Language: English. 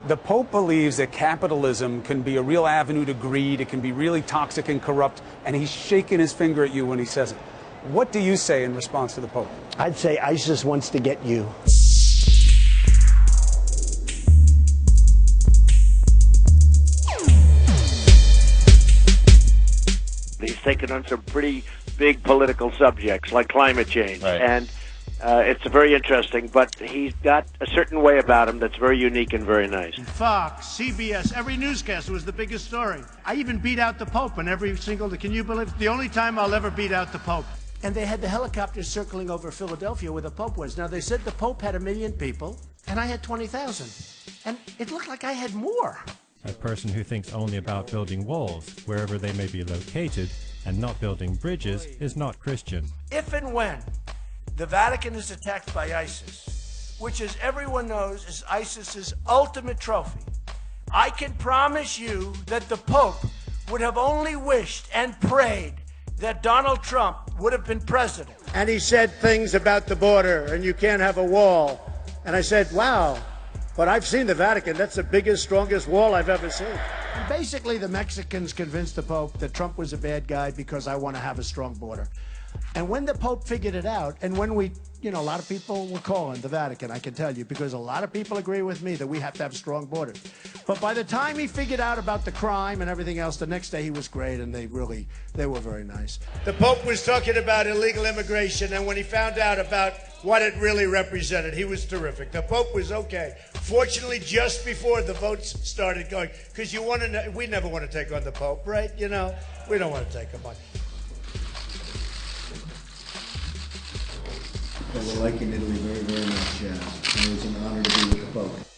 The Pope believes that capitalism can be a real avenue to greed, it can be really toxic and corrupt, and he's shaking his finger at you when he says it. What do you say in response to the Pope? I'd say ISIS wants to get you. He's taken on some pretty big political subjects like climate change, right. And it's very interesting, but he's got a certain way about him that's very unique and very nice. Fox, CBS, every newscaster was the biggest story. I even beat out the Pope in every single, can you believe it? The only time I'll ever beat out the Pope. And they had the helicopters circling over Philadelphia where the Pope was. Now, they said the Pope had 1 million people, and I had 20,000. And it looked like I had more. A person who thinks only about building walls, wherever they may be located, and not building bridges, is not Christian. If and when the Vatican is attacked by ISIS, which, as everyone knows, is ISIS's ultimate trophy, I can promise you that the Pope would have only wished and prayed that Donald Trump would have been president. And he said things about the border, and you can't have a wall. And I said, wow, but I've seen the Vatican. That's the biggest, strongest wall I've ever seen. And basically, the Mexicans convinced the Pope that Trump was a bad guy because I want to have a strong border. And when the Pope figured it out, and when we, a lot of people were calling the Vatican, I can tell you, because a lot of people agree with me that we have to have strong borders. But by the time he figured out about the crime and everything else, the next day he was great, and they were very nice. The Pope was talking about illegal immigration, and when he found out about what it really represented, he was terrific. The Pope was okay. Fortunately, just before the votes started going, because we never want to take on the Pope, right? We don't want to take him on. But we're liking Italy very, very much. And it was an honor to be with the Pope.